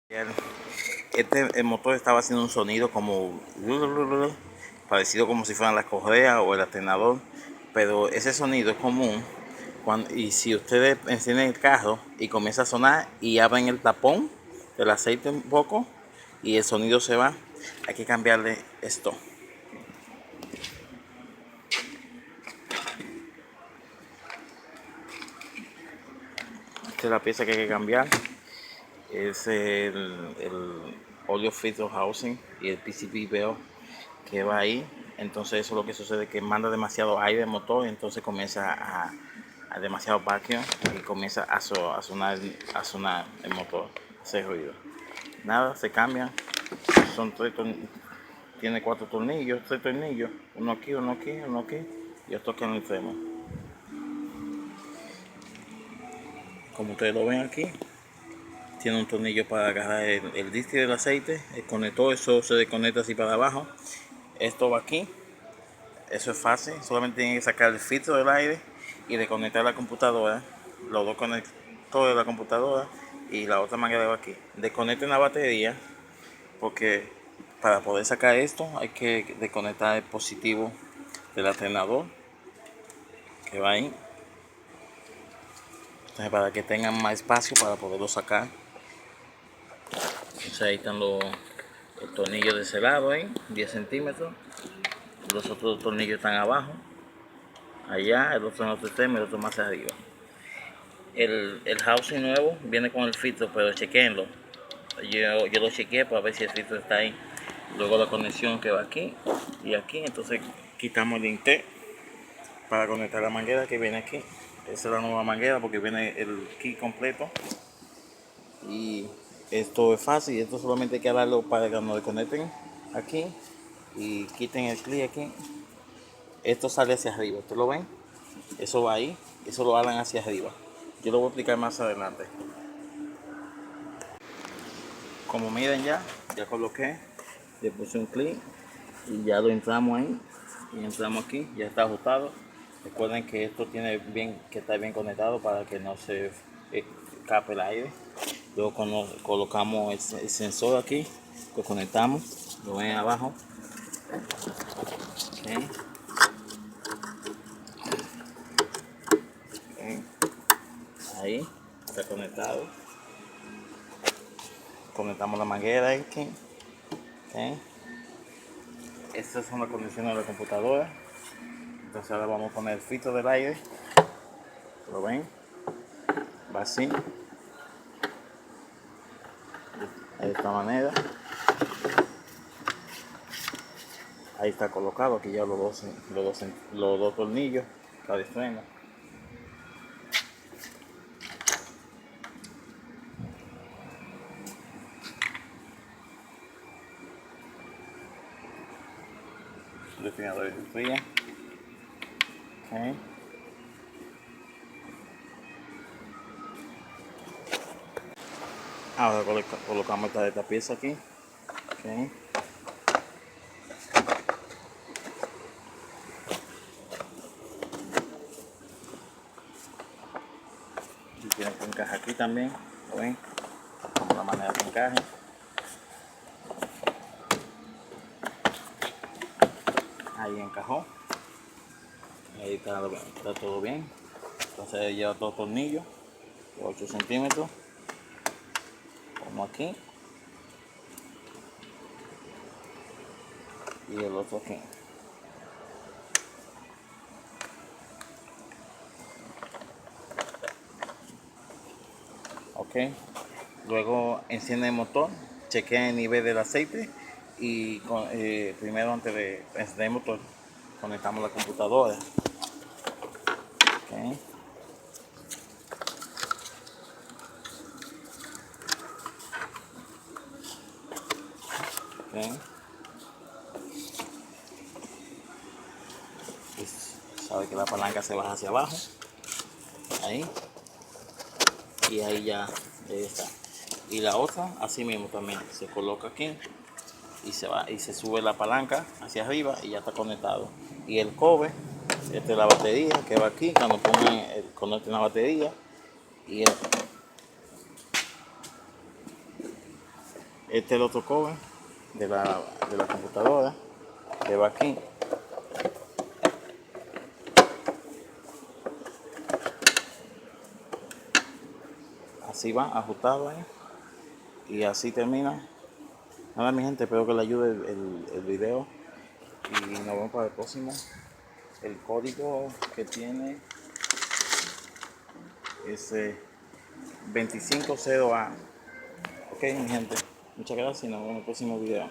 El motor estaba haciendo un sonido como parecido como si fueran las correas o el alternador, pero ese sonido es común y si ustedes encienden el carro y comienza a sonar y abren el tapón del aceite un poco y el sonido se va, hay que cambiarle esto. Esta es la pieza que hay que cambiar. Es el oil filter housing y el PCB bell que va ahí. Entonces eso es lo que sucede, que manda demasiado aire al motor y entonces comienza a demasiado vacuum y comienza a sonar el motor, hace ruido. Nada, se cambia. Son tiene 4 tornillos, 3 tornillos, uno aquí, uno aquí, uno aquí y otro aquí en el extremo. Como ustedes lo ven aquí, tiene un tornillo para agarrar el disque del aceite, el conector, eso se desconecta así para abajo. Esto va aquí, eso es fácil, solamente tienen que sacar el filtro del aire y desconectar la computadora, los dos conectores de la computadora y la otra manguera va aquí. Desconecten la batería porque para poder sacar esto hay que desconectar el positivo del alternador que va ahí. Entonces, para que tengan más espacio para poderlo sacar. Entonces ahí están los tornillos de ese lado ahí, 10 centímetros. Los otros tornillos están abajo, allá, el otro en otro extremo y el otro más arriba. El housing nuevo viene con el filtro, pero chequenlo. Yo lo chequeé para ver si el filtro está ahí. Luego la conexión que va aquí y aquí, entonces quitamos el inter para conectar la manguera que viene aquí. Esa es la nueva manguera porque viene el kit completo. Y esto es fácil, esto solamente hay que darlo para que nos desconecten aquí y quiten el clip aquí. Esto sale hacia arriba, ¿ustedes lo ven? Eso va ahí, eso lo jalan hacia arriba. Yo lo voy a explicar más adelante. Como miren ya coloqué, le puse un clip y ya lo entramos ahí y entramos aquí, ya está ajustado. Recuerden que esto tiene que estar bien conectado para que no se escape el aire. Luego colocamos el sensor aquí, lo conectamos, lo ven abajo. Okay. Okay. Ahí está conectado. Conectamos la manguera aquí. Okay. Estas son las condiciones de la computadora. Entonces ahora vamos a poner el filtro del aire. ¿Lo ven? Va así. De esta manera. Ahí está colocado, aquí ya los dos tornillos, cada extremo. Destinador de fría. Okay. Ahora colocamos esta pieza aquí. Okay. Y tiene que encajar aquí también, ¿lo ven? Como la manera que encaje. Ahí encajó. Ahí está todo bien. Entonces lleva dos tornillos de 8 centímetros, como aquí. Y el otro aquí. Ok. Luego enciende el motor, chequea el nivel del aceite y primero antes de encender el motor conectamos la computadora. Okay. Okay. Pues, sabe que la palanca se baja hacia abajo, ahí, y ahí ya está. Y la otra así mismo también se coloca aquí y se sube la palanca hacia arriba y ya está conectado. Y el cobre, esta es la batería que va aquí, cuando conecten la batería y Este es el otro cover de la computadora que va aquí. Así va, ajustado ahí. Y así termina. Nada, mi gente, espero que les ayude el video. Y nos vemos para el próximo. El código que tiene es 250A. Ok, mi gente. Muchas gracias y nos vemos en el próximo video.